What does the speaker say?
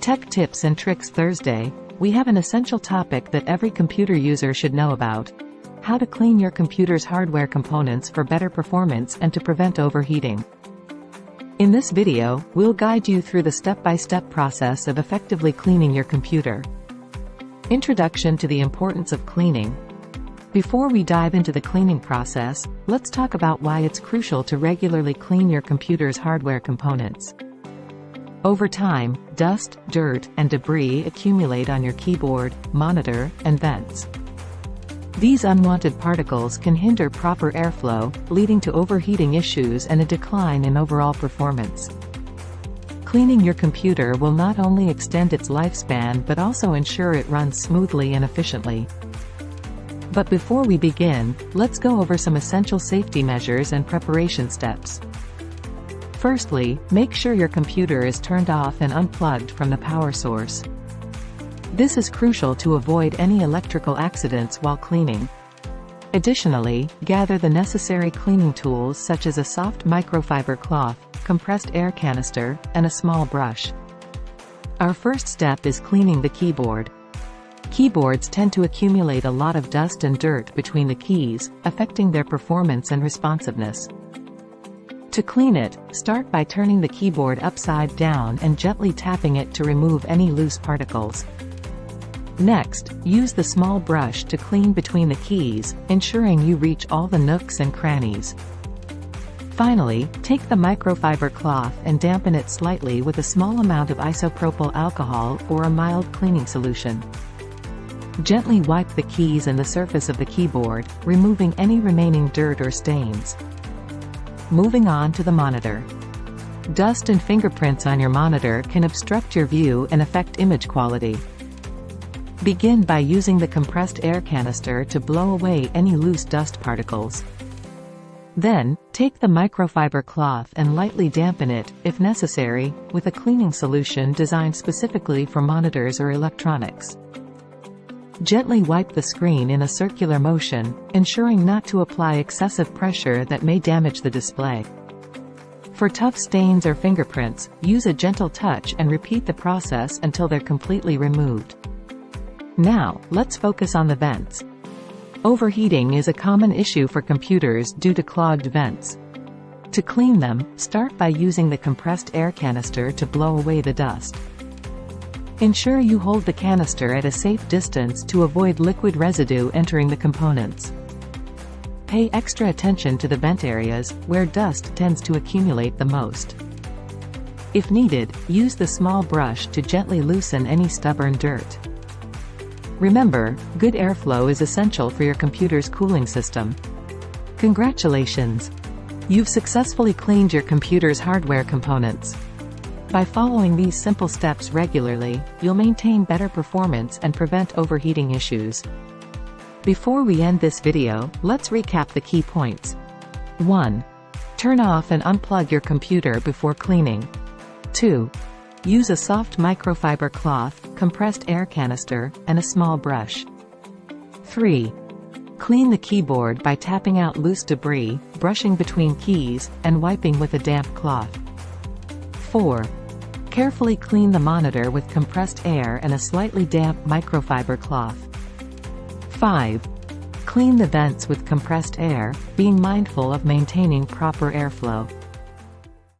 Tech Tips and Tricks Thursday, we have an essential topic that every computer user should know about: how to clean your computer's hardware components for better performance and to prevent overheating. In this video, we'll guide you through the step-by-step process of effectively cleaning your computer. Introduction to the importance of cleaning. Before we dive into the cleaning process, let's talk about why it's crucial to regularly clean your computer's hardware components. Over time, dust, dirt, and debris accumulate on your keyboard, monitor, and vents. These unwanted particles can hinder proper airflow, leading to overheating issues and a decline in overall performance. Cleaning your computer will not only extend its lifespan but also ensure it runs smoothly and efficiently. But before we begin, let's go over some essential safety measures and preparation steps. Firstly, make sure your computer is turned off and unplugged from the power source. This is crucial to avoid any electrical accidents while cleaning. Additionally, gather the necessary cleaning tools such as a soft microfiber cloth, compressed air canister, and a small brush. Our first step is cleaning the keyboard. Keyboards tend to accumulate a lot of dust and dirt between the keys, affecting their performance and responsiveness. To clean it, start by turning the keyboard upside down and gently tapping it to remove any loose particles. Next, use the small brush to clean between the keys, ensuring you reach all the nooks and crannies. Finally, take the microfiber cloth and dampen it slightly with a small amount of isopropyl alcohol or a mild cleaning solution. Gently wipe the keys and the surface of the keyboard, removing any remaining dirt or stains. Moving on to the monitor. Dust and fingerprints on your monitor can obstruct your view and affect image quality. Begin by using the compressed air canister to blow away any loose dust particles. Then, take the microfiber cloth and lightly dampen it, if necessary, with a cleaning solution designed specifically for monitors or electronics. Gently wipe the screen in a circular motion, ensuring not to apply excessive pressure that may damage the display. For tough stains or fingerprints, use a gentle touch and repeat the process until they're completely removed. Now, let's focus on the vents. Overheating is a common issue for computers due to clogged vents. To clean them, start by using the compressed air canister to blow away the dust. Ensure you hold the canister at a safe distance to avoid liquid residue entering the components. Pay extra attention to the vent areas, where dust tends to accumulate the most. If needed, use the small brush to gently loosen any stubborn dirt. Remember, good airflow is essential for your computer's cooling system. Congratulations! You've successfully cleaned your computer's hardware components. By following these simple steps regularly, you'll maintain better performance and prevent overheating issues. Before we end this video, let's recap the key points. 1. Turn off and unplug your computer before cleaning. 2. Use a soft microfiber cloth, compressed air canister, and a small brush. 3. Clean the keyboard by tapping out loose debris, brushing between keys, and wiping with a damp cloth. 4. Carefully clean the monitor with compressed air and a slightly damp microfiber cloth. 5. Clean the vents with compressed air, being mindful of maintaining proper airflow.